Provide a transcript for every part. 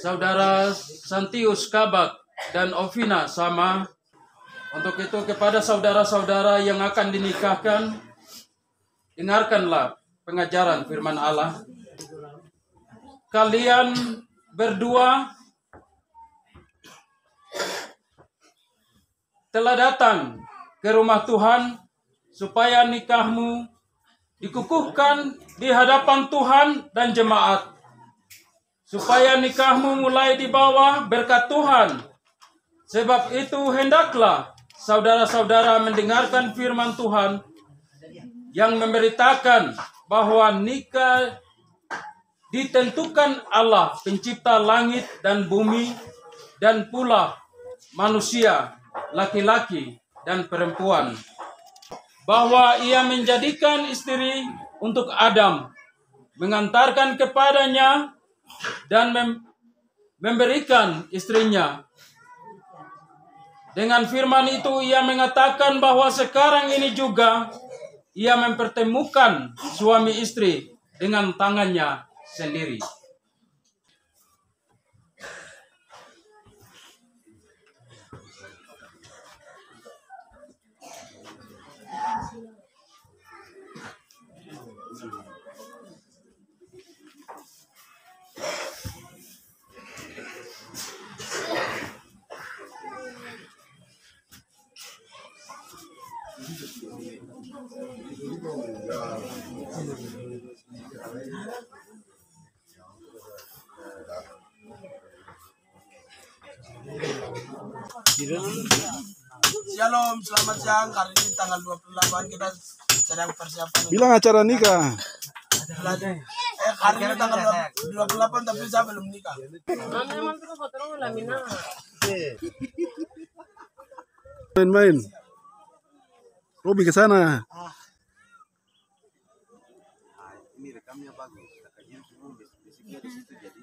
Saudara Santius Kabak dan Ovina sama. Untuk itu kepada saudara-saudara yang akan dinikahkan, dengarkanlah pengajaran firman Allah. Kalian berdua telah datang ke rumah Tuhan supaya nikahmu dikukuhkan di hadapan Tuhan dan jemaat. Supaya nikahmu mulai di bawah berkat Tuhan. Sebab itu hendaklah saudara-saudara mendengarkan firman Tuhan yang memberitakan bahwa nikah ditentukan Allah pencipta langit dan bumi dan pula manusia, laki-laki dan perempuan. Bahwa ia menjadikan istri untuk Adam, mengantarkan kepadanya dan memberikan istrinya. Dengan firman itu ia mengatakan bahwa sekarang ini juga ia mempertemukan suami istri dengan tangannya sendiri. Shalom, selamat siang. Hari ini tanggal 28 kita sedang persiapan. Bilang acara nikah. Hari ini tanggal 28 tapi saya belum nikah. Main-main. Robi ke sana. Ini rekamnya bagus. Kakaknya semua basicnya di situ jadi.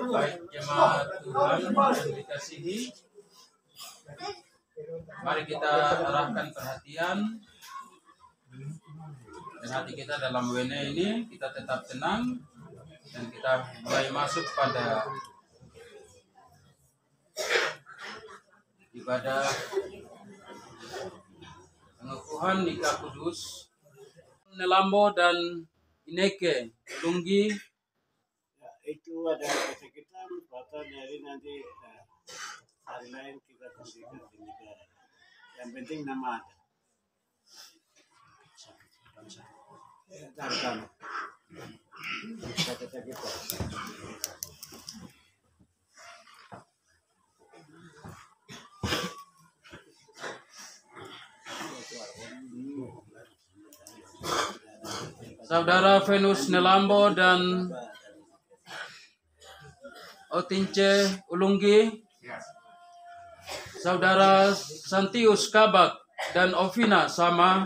Baik jemaat Tuhan yang dikasihi, mari kita arahkan perhatian dan hati kita dalam WNA ini. Kita tetap tenang dan kita mulai masuk pada ibadah pengukuhan nikah kudus Nelambo dan Ineke Lunggi. Ya, itu ada kita foto dari nanti hari lain kita tentukan di negara. Yang penting nama ada. Tantang. Kata kita. Saudara Venus Nelambo dan Otince Ulunggi, Saudara Santius Kabak dan Ovina sama.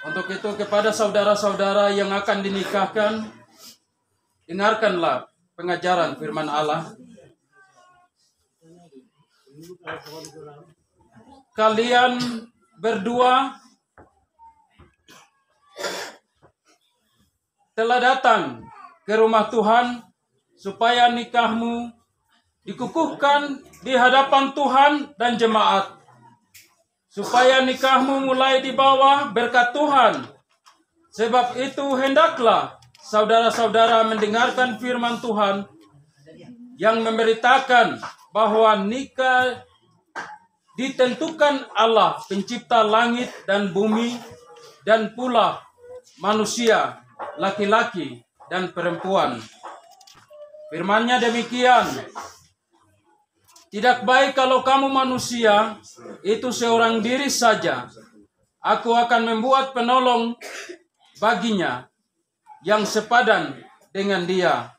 Untuk itu kepada saudara-saudara yang akan dinikahkan, dengarkanlah pengajaran firman Allah. Kalian berdua telah datang ke rumah Tuhan supaya nikahmu dikukuhkan di hadapan Tuhan dan jemaat. Supaya nikahmu mulai di bawah berkat Tuhan. Sebab itu hendaklah saudara-saudara mendengarkan firman Tuhan yang memberitakan bahwa nikah ditentukan Allah pencipta langit dan bumi dan pula manusia, laki-laki dan perempuan. Firman-Nya demikian. Tidak baik kalau kamu manusia itu seorang diri saja. Aku akan membuat penolong baginya yang sepadan dengan dia.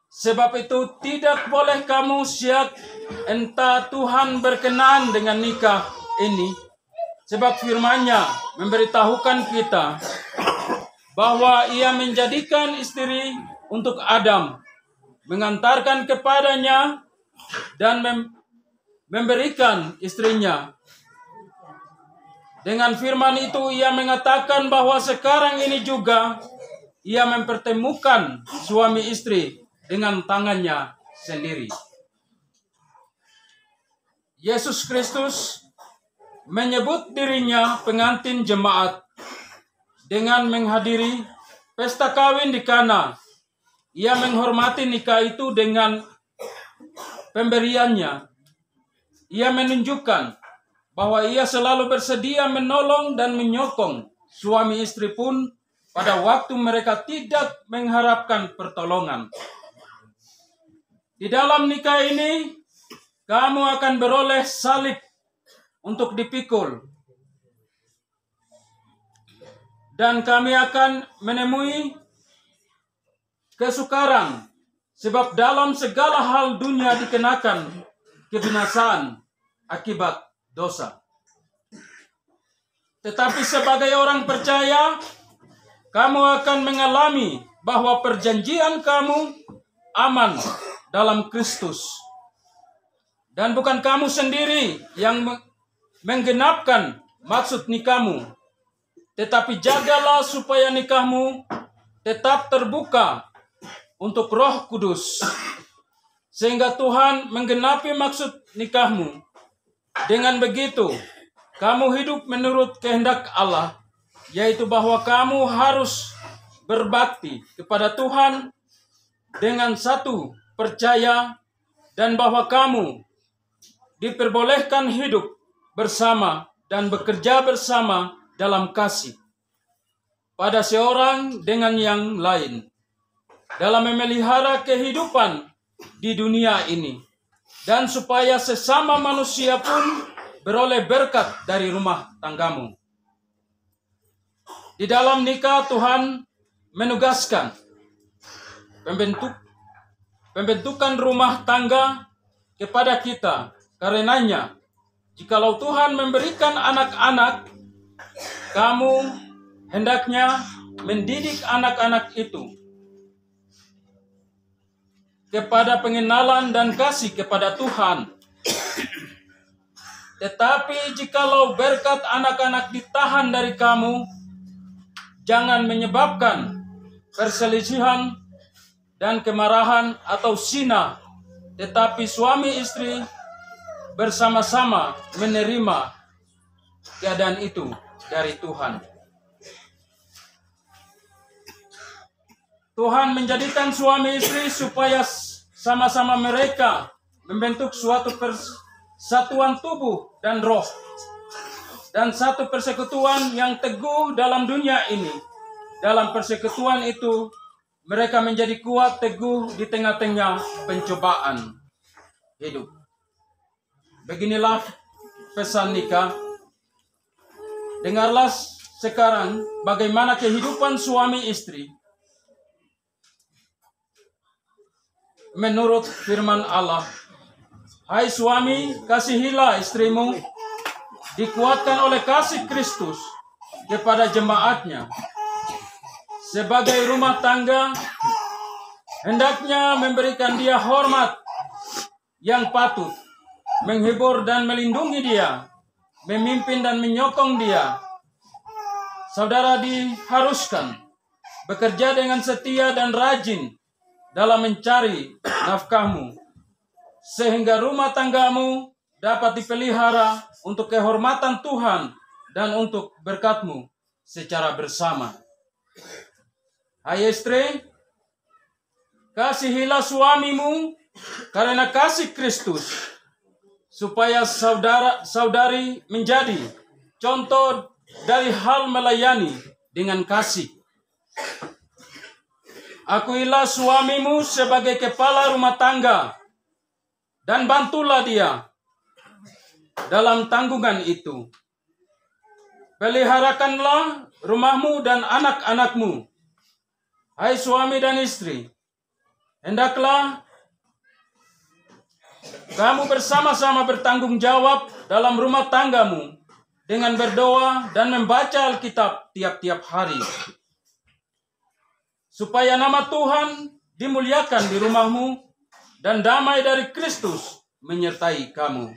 Sebab itu tidak boleh kamu siak entah Tuhan berkenan dengan nikah ini. Sebab firman-Nya memberitahukan kita bahwa Ia menjadikan istri untuk Adam, mengantarkan kepadanya dan memberikan istrinya. Dengan firman itu Ia mengatakan bahwa sekarang ini juga Ia mempertemukan suami istri dengan tangannya sendiri. Yesus Kristus menyebut dirinya pengantin jemaat dengan menghadiri pesta kawin di Kana. Ia menghormati nikah itu dengan pemberiannya. Ia menunjukkan bahwa ia selalu bersedia menolong dan menyokong suami istri pun pada waktu mereka tidak mengharapkan pertolongan. Di dalam nikah ini, kamu akan beroleh salib untuk dipikul. Dan kami akan menemui kesukaran, sebab dalam segala hal dunia dikenakan kebinasaan akibat dosa. Tetapi sebagai orang percaya, kamu akan mengalami bahwa perjanjian kamu aman dalam Kristus. Dan bukan kamu sendiri yang menggenapkan maksud nikahmu, tetapi jagalah supaya nikahmu tetap terbuka untuk Roh Kudus, sehingga Tuhan menggenapi maksud nikahmu. Dengan begitu, kamu hidup menurut kehendak Allah, yaitu bahwa kamu harus berbakti kepada Tuhan dengan satu percaya, dan bahwa kamu diperbolehkan hidup bersama dan bekerja bersama dalam kasih pada seorang dengan yang lain, dalam memelihara kehidupan di dunia ini, dan supaya sesama manusia pun beroleh berkat dari rumah tanggamu. Di dalam nikah Tuhan menugaskan pembentukan rumah tangga kepada kita. Karenanya, jikalau Tuhan memberikan anak-anak, kamu hendaknya mendidik anak-anak itu kepada pengenalan dan kasih kepada Tuhan. Tetapi jikalau berkat anak-anak ditahan dari kamu, jangan menyebabkan perselisihan dan kemarahan atau zina, tetapi suami istri bersama-sama menerima keadaan itu dari Tuhan. Tuhan menjadikan suami istri supaya sama-sama mereka membentuk suatu persatuan tubuh dan roh, dan satu persekutuan yang teguh dalam dunia ini. Dalam persekutuan itu, mereka menjadi kuat teguh di tengah-tengah pencobaan hidup. Beginilah pesan nikah. Dengarlah sekarang bagaimana kehidupan suami istri menurut firman Allah. Hai suami, kasihilah istrimu dikuatkan oleh kasih Kristus kepada jemaatnya. Sebagai rumah tangga, hendaknya memberikan dia hormat yang patut, menghibur dan melindungi dia, memimpin dan menyokong dia. Saudara diharuskan bekerja dengan setia dan rajin dalam mencari nafkahmu, sehingga rumah tanggamu dapat dipelihara untuk kehormatan Tuhan dan untuk berkat-Mu secara bersama. Hai istri, kasihilah suamimu karena kasih Kristus, supaya saudari menjadi contoh dari hal melayani dengan kasih. Akuilah suamimu sebagai kepala rumah tangga dan bantulah dia dalam tanggungan itu. Peliharakanlah rumahmu dan anak-anakmu. Hai suami dan istri, hendaklah kamu bersama-sama bertanggung jawab dalam rumah tanggamu dengan berdoa dan membaca Alkitab tiap-tiap hari, supaya nama Tuhan dimuliakan di rumahmu dan damai dari Kristus menyertai kamu.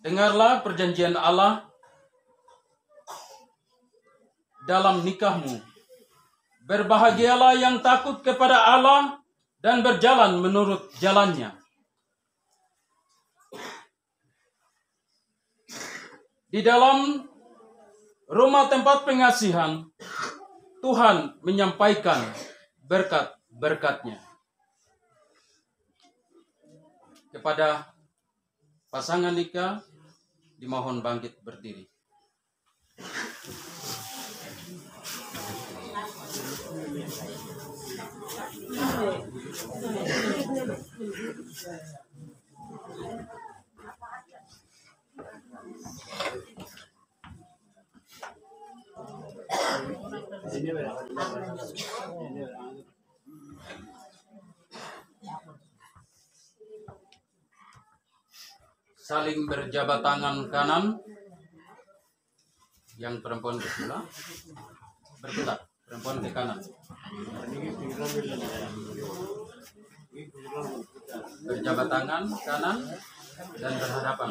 Dengarlah perjanjian Allah dalam nikahmu. Berbahagialah yang takut kepada Allah dan berjalan menurut jalannya. Di dalam rumah tempat pengasihan, Tuhan menyampaikan berkat-berkat-Nya. Kepada pasangan nikah, dimohon bangkit berdiri. Saling berjabat tangan kanan. Yang perempuan ke sebelah bergerak, perempuan ke kanan. Berjabat tangan kanan dan berhadapan.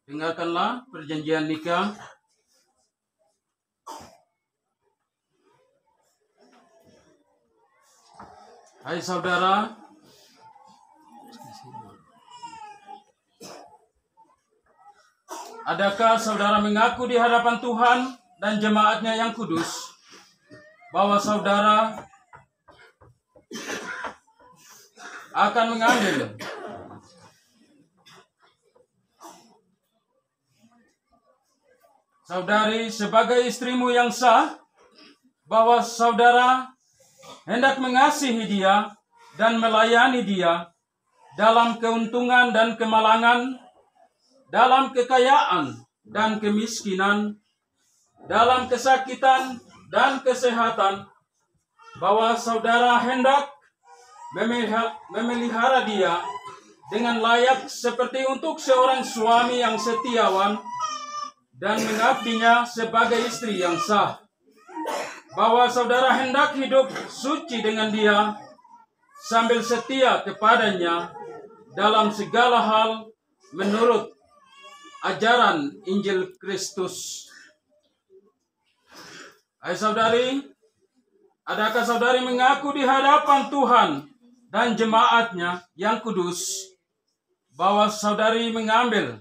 Dengarkanlah perjanjian nikah. Hai saudara, Adakah saudara mengaku di hadapan Tuhan dan jemaatnya yang kudus bahwa saudara akan mengambil saudari sebagai istrimu yang sah, bahwa saudara hendak mengasihi dia dan melayani dia dalam keuntungan dan kemalangan, dalam kekayaan dan kemiskinan, dalam kesakitan dan kesehatan, bahwa saudara hendak memelihara dia dengan layak seperti untuk seorang suami yang setiawan dan mengabdinya sebagai istri yang sah, bahwa saudara hendak hidup suci dengan dia sambil setia kepadanya dalam segala hal menurut ajaran Injil Kristus. Hai saudari, adakah saudari mengaku di hadapan Tuhan dan jemaatnya yang kudus bahwa saudari mengambil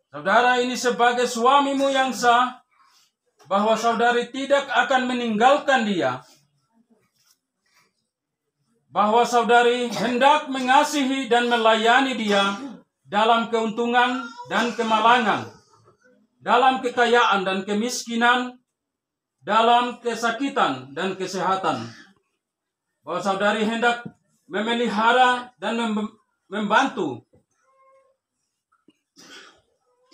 saudara ini sebagai suamimu yang sah, bahwa saudari tidak akan meninggalkan dia, bahwa saudari hendak mengasihi dan melayani dia dalam keuntungan dan kemalangan, dalam kekayaan dan kemiskinan, dalam kesakitan dan kesehatan, bahwa saudari hendak memelihara dan membantu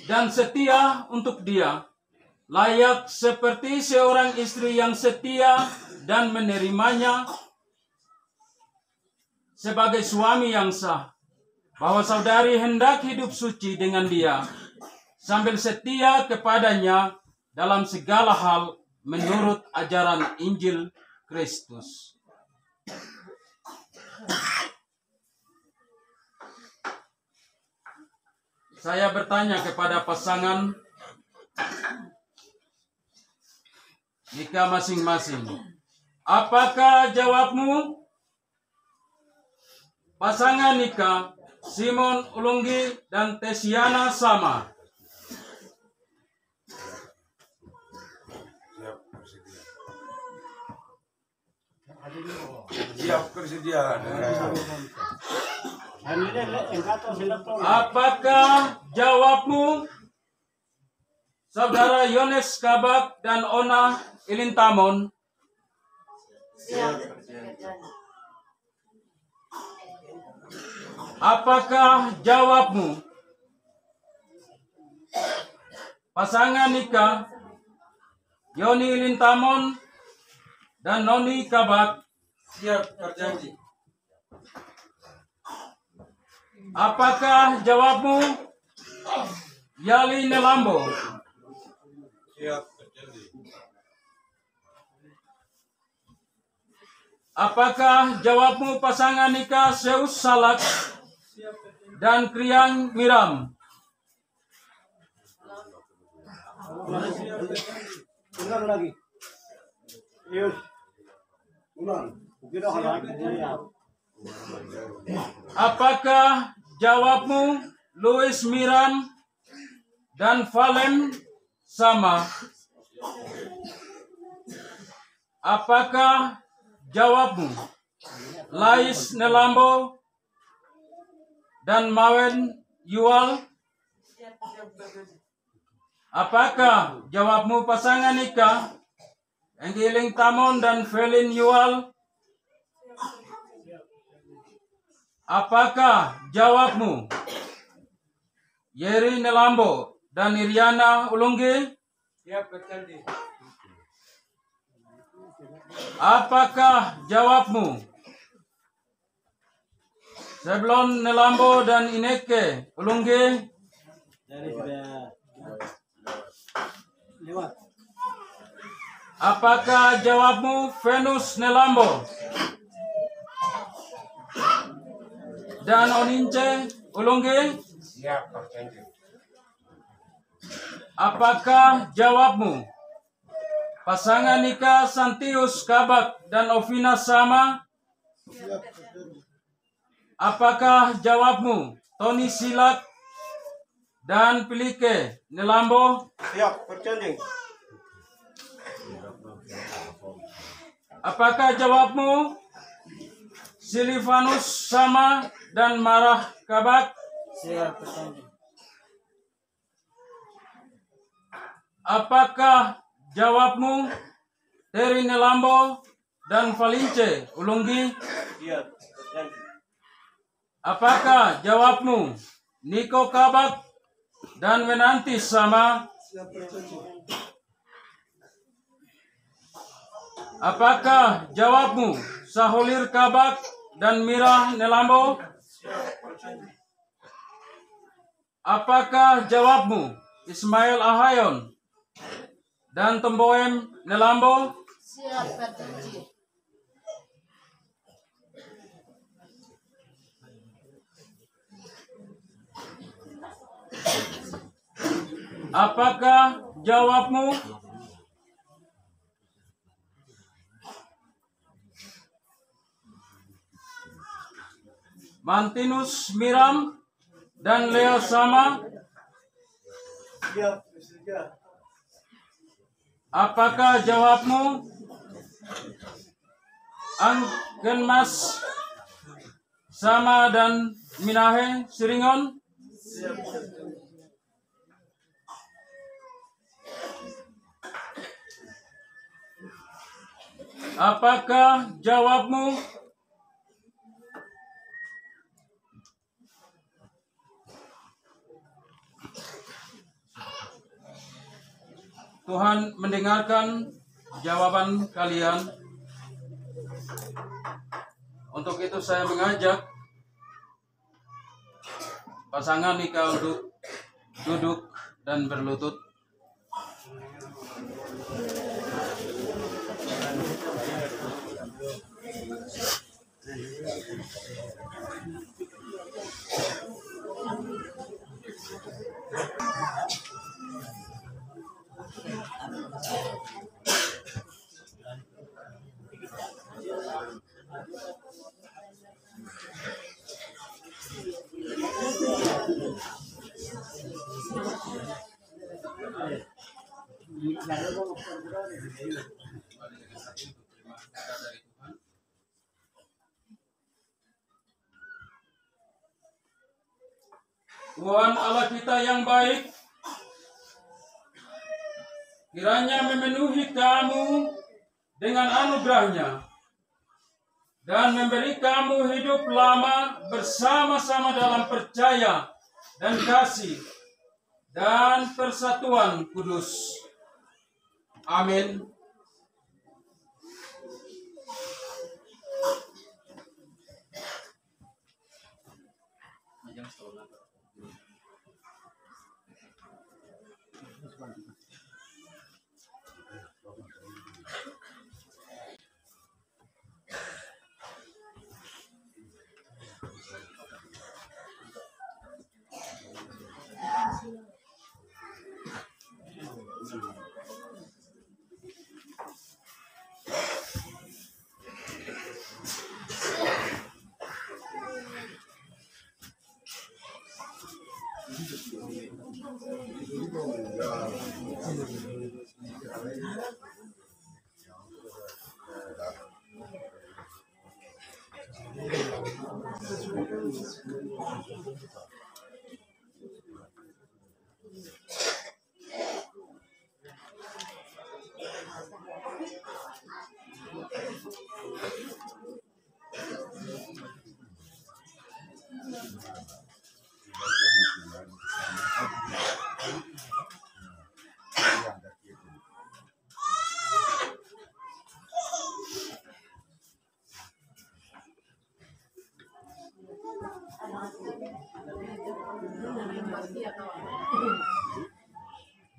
dan setia untuk dia, layak seperti seorang istri yang setia dan menerimanya sebagai suami yang sah, bahwa saudari hendak hidup suci dengan dia sambil setia kepadanya dalam segala hal menurut ajaran Injil Kristus. Saya bertanya kepada pasangan nikah masing-masing, apakah jawabmu? Pasangan nikah Simon Ulunggi dan Tesiana sama. Siap bersedia. Apakah jawabmu? Saudara Yones Kabak dan Ona Ilintamon. Apakah jawabmu? Pasangan nikah Yoni Ilintamon dan Noni Kabak. Siap berjanji. Apakah jawabmu? Yali Nelambo. Siap berjanji. Apakah jawabmu pasangan nikah Zeus Salak dan Kriang Miram? Ulang lagi. Yus. Ulang. Apakah jawabmu Louis Miram dan Valem sama? Apakah jawabmu Lais Nelambo dan Mawen Yual? Apakah jawabmu pasangan nikah Enggiling Tamon dan Felin Yual? Apakah jawabmu Yeri Nelambo dan Iriana Ulunggi? Siap berjanji. Apakah jawabmu Seblon Nelambo dan Ineke Ulunggi? Dari sudah lewat. Apakah jawabmu Venus Nelambo dan Onince Ulunggi? Siap berjanji. Apakah jawabmu pasangan nikah Santius Kabak dan Ovina sama? Apakah jawabmu Tony Silak dan Pilike Nelambo. Siap, bertanding. Apakah jawabmu? Silvanus Sama dan Marah Kabak. Siap, bertanding. Apakah jawabmu? Terry Nelambo dan Valince Ulunggi. Siap, bertanding. Apakah jawabmu? Niko Kabak dan Wenanti Sama. Siap, bertanding. Apakah jawabmu? Saholir Kabak dan Mira Nelambo. Apakah jawabmu? Ismail Ahayon dan Temboem Nelambo. Siap, bertanding. Apakah jawabmu? Mantinus Miram dan Leo Sama. Siap, bersedia. Apakah jawabmu? Angkenmas Sama dan Minahe Siringon. Apakah jawabmu? Tuhan mendengarkan jawaban kalian. Untuk itu saya mengajak pasangan nikah untuk duduk dan berlutut. Tuhan Allah kita yang baik, kiranya memenuhi kamu dengan anugerahnya dan memberi kamu hidup lama bersama-sama dalam percaya dan kasih dan persatuan kudus. Amin.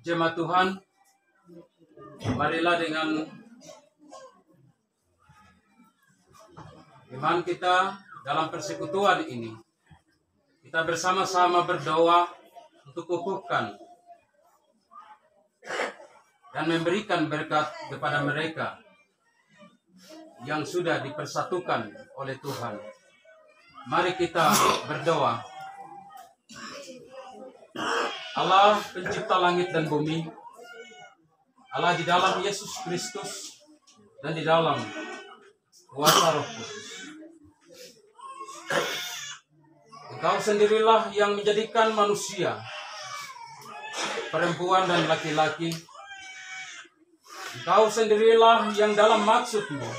Jemaat Tuhan, marilah dengan iman kita dalam persekutuan ini, kita bersama-sama berdoa untuk kukuhkan dan memberikan berkat kepada mereka yang sudah dipersatukan oleh Tuhan. Mari kita berdoa. Allah pencipta langit dan bumi, Allah di dalam Yesus Kristus dan di dalam kuasa Roh Kudus. Engkau sendirilah yang menjadikan manusia, perempuan dan laki-laki. Engkau sendirilah yang dalam maksudmu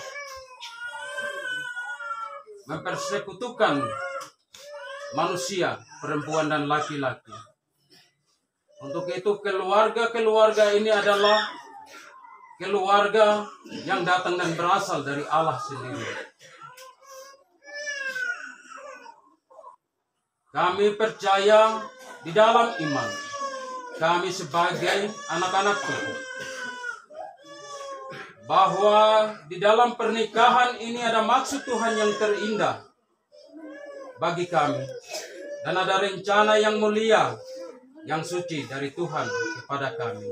mempersekutukan manusia, perempuan dan laki-laki. Untuk itu keluarga-keluarga ini adalah keluarga yang datang dan berasal dari Allah sendiri. Kami percaya di dalam iman, kami sebagai anak-anak Tuhan, bahwa di dalam pernikahan ini ada maksud Tuhan yang terindah bagi kami, dan ada rencana yang mulia, yang suci dari Tuhan kepada kami.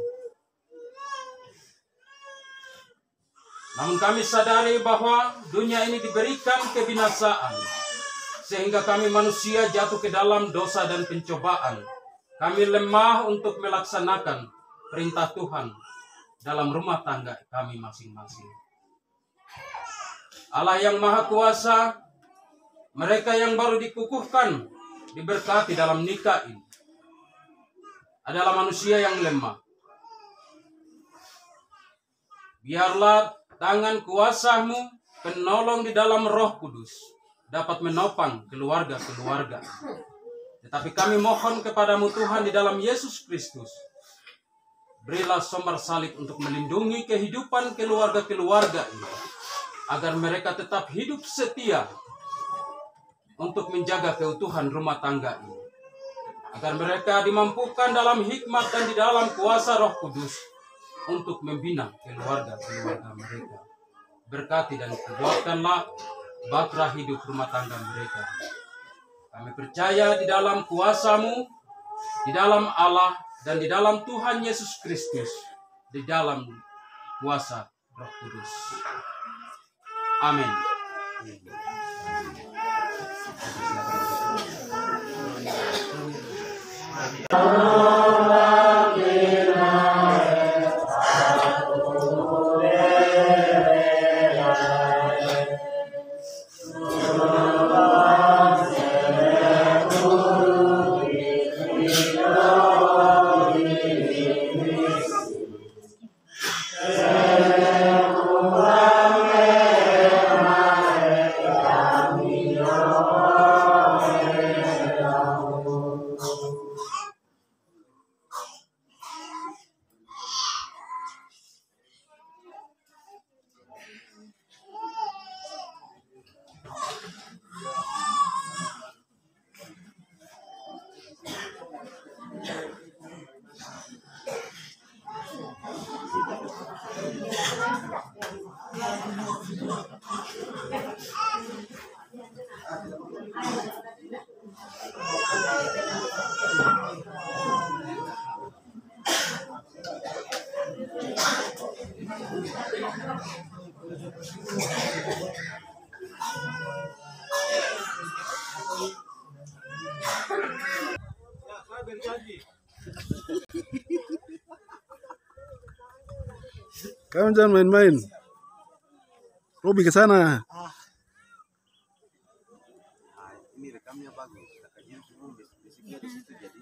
Namun kami sadari bahwa dunia ini diberikan kebinasaan, sehingga kami manusia jatuh ke dalam dosa dan pencobaan. Kami lemah untuk melaksanakan perintah Tuhan dalam rumah tangga kami masing-masing. Allah yang Maha Kuasa, mereka yang baru dikukuhkan, diberkati dalam nikah ini, adalah manusia yang lemah. Biarlah tangan kuasa-Mu, penolong di dalam Roh Kudus, dapat menopang keluarga-keluarga. Tetapi kami mohon kepadamu Tuhan di dalam Yesus Kristus, berilah somar salib untuk melindungi kehidupan keluarga-keluarga ini, agar mereka tetap hidup setia untuk menjaga keutuhan rumah tangga ini. Agar mereka dimampukan dalam hikmat dan di dalam kuasa Roh Kudus untuk membina keluarga-keluarga mereka. Berkati dan kuatkanlah bahtera hidup rumah tangga mereka. Kami percaya di dalam kuasa-Mu, di dalam Allah, dan di dalam Tuhan Yesus Kristus, di dalam kuasa Roh Kudus. Amin. Kamu jangan main-main. Robi ke sana. Ini rekamnya bagus. Kakaknya semua basicnya di situ jadi.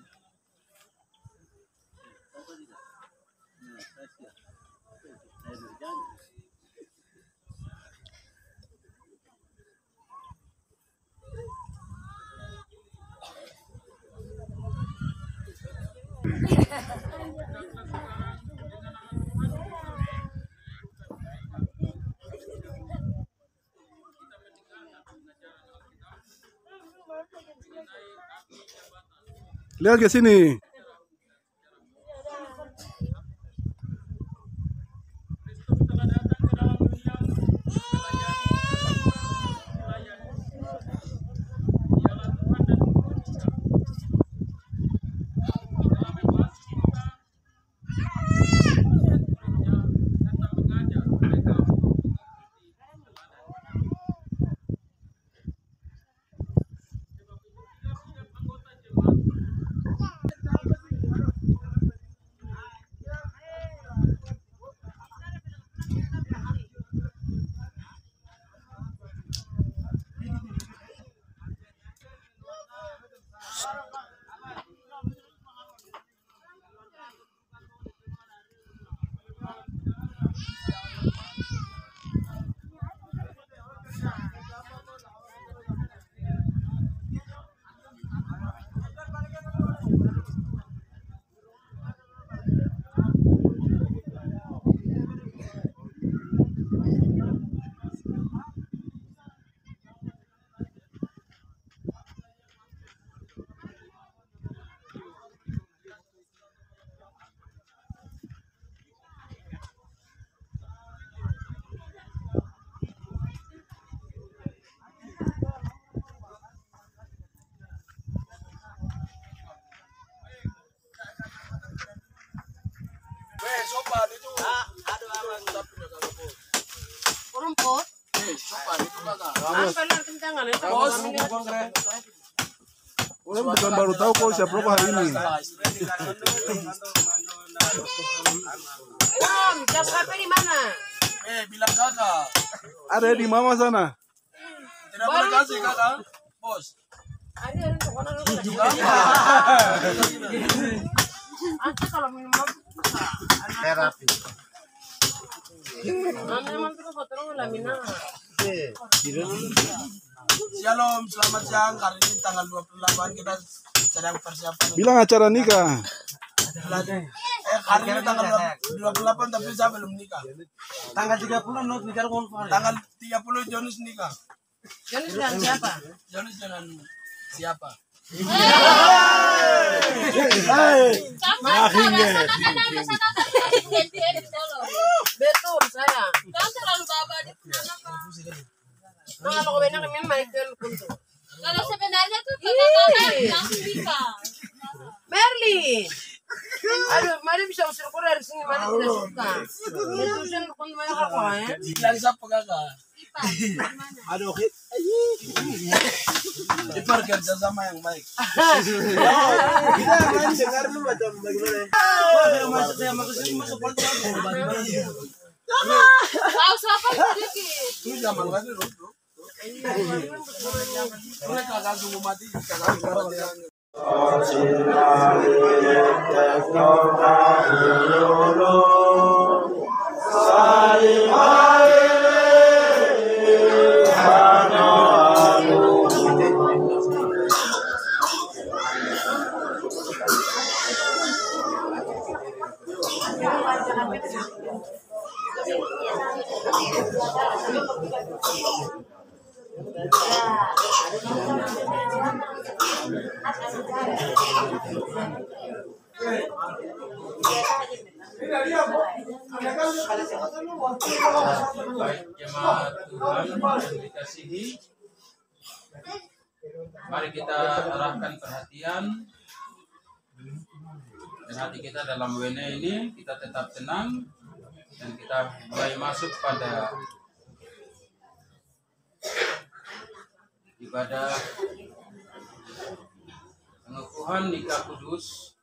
Lihat ke sini. sopan itu. Aduh abang. Rumput. Sopan itu kakak. Apa lah kencangan itu? Bos. Orang bukan baru tahu kok siap rokok hari ini. Om, siap HP di mana? Bilang kakak. Ada di mama sana. Tidak boleh kasih kakak. Bos. Ada untuk mana lu? Ante kalau minum Terapi. Ante emang tuh kotoran lamina. Shalom, selamat siang. Hari ini tanggal 28 kita sedang persiapan. Bilang acara nikah. Hari ini tanggal 28 tapi saya belum nikah. Tanggal 30 not nikah konfirmasi. Tanggal 30 Jonas nikah. Jonas dengan siapa? Jonas dengan siapa? Betul saya. Kau terlalu baba dia anak. Nah, kalau benar kami main ke kuntu. Kalau sebenarnya tuh kakak langsung nikah. Merlin. Aduh, mari bisa usir aku dari sini, mari tidak suka. Itu usir kuntu banyak aku ya. Bilang siapa kakak? Aduh, Ipar kerja sama yang baik. kita akan dengar dulu macam bagaimana. Kalau masuk saya masuk sini masuk politik. Tahu siapa sedikit. Itu zaman lagi bro. Mereka langsung mati. Kakak mati. Baik jemaat Tuhan yang dikasihi, mari kita arahkan perhatian dan hati kita dalam wene ini, kita tetap tenang dan kita mulai masuk pada ibadah pengukuhan nikah kudus